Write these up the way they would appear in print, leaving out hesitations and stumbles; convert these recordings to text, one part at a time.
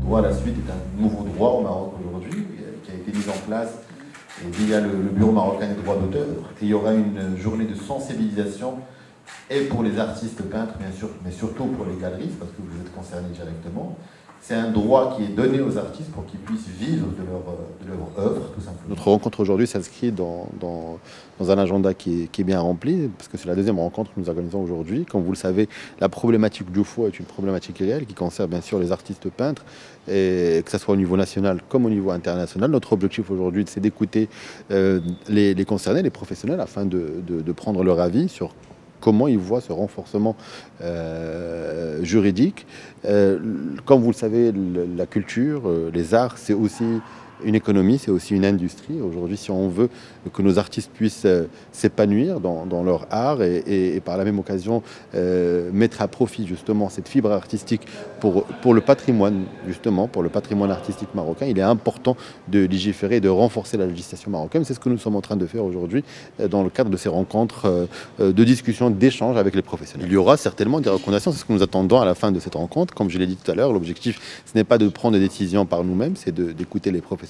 droit à la suite est un nouveau droit au Maroc aujourd'hui, qui a été mis en place via le Bureau marocain des droits d'auteur. Et il y aura une journée de sensibilisation et pour les artistes peintres, bien sûr, mais surtout pour les galeristes, parce que vous êtes concernés directement. C'est un droit qui est donné aux artistes pour qu'ils puissent vivre de leur œuvre, tout simplement. Notre rencontre aujourd'hui s'inscrit dans un agenda qui est bien rempli, parce que c'est la deuxième rencontre que nous organisons aujourd'hui. Comme vous le savez, la problématique du faux est une problématique réelle qui concerne bien sûr les artistes peintres, et que ce soit au niveau national comme au niveau international. Notre objectif aujourd'hui, c'est d'écouter les concernés, les professionnels, afin de prendre leur avis sur comment ils voient ce renforcement juridique. Comme vous le savez, la culture, les arts, c'est aussi une économie, c'est aussi une industrie. Aujourd'hui, si on veut que nos artistes puissent s'épanouir dans leur art et par la même occasion mettre à profit justement cette fibre artistique pour le patrimoine, justement, pour le patrimoine artistique marocain, il est important de légiférer et de renforcer la législation marocaine. C'est ce que nous sommes en train de faire aujourd'hui dans le cadre de ces rencontres de discussion, d'échanges avec les professionnels. Il y aura certainement des recommandations, c'est ce que nous attendons à la fin de cette rencontre. Comme je l'ai dit tout à l'heure, l'objectif, ce n'est pas de prendre des décisions par nous-mêmes, c'est d'écouter les professionnels.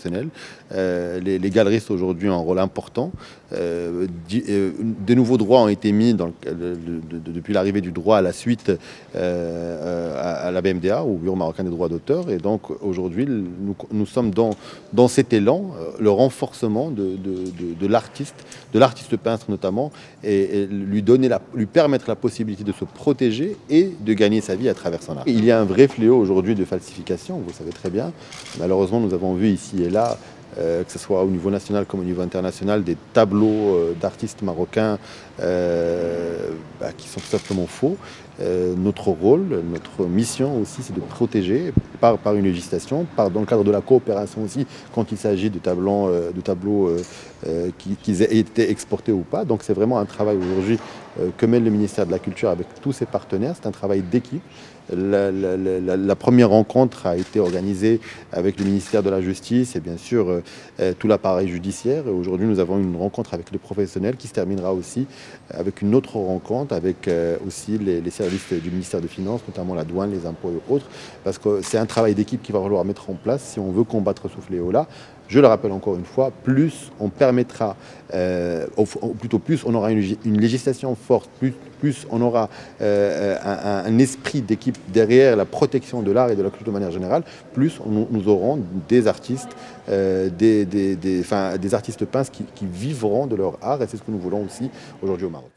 Les galeristes aujourd'hui ont un rôle important. De nouveaux droits ont été mis depuis l'arrivée du droit à la suite à la BMDA, au Bureau marocain des droits d'auteur. Et donc aujourd'hui, nous sommes dans cet élan, le renforcement de l'artiste peintre notamment, et lui permettre la possibilité de se protéger et de gagner sa vie à travers son art. Il y a un vrai fléau aujourd'hui de falsification, vous le savez très bien. Malheureusement, nous avons vu ici et là, que ce soit au niveau national comme au niveau international, des tableaux d'artistes marocains qui sont tout simplement faux. Notre rôle, notre mission aussi, c'est de protéger par une législation, dans le cadre de la coopération aussi, quand il s'agit de tableaux qui aient été exportés ou pas. Donc c'est vraiment un travail aujourd'hui que mène le ministère de la Culture avec tous ses partenaires. C'est un travail d'équipe. La première rencontre a été organisée avec le ministère de la Justice et bien sûr tout l'appareil judiciaire. Aujourd'hui, nous avons une rencontre avec les professionnels qui se terminera aussi avec une autre rencontre avec aussi les services du ministère des Finances, notamment la douane, les impôts et autres, parce que c'est un travail d'équipe qu'il va falloir mettre en place si on veut combattre ce fléau-là. Je le rappelle encore une fois, plus on permettra, plutôt plus on aura une législation forte, plus on aura un esprit d'équipe derrière la protection de l'art et de la culture de manière générale, plus nous aurons des artistes, des artistes peintres qui vivront de leur art, et c'est ce que nous voulons aussi aujourd'hui au Maroc.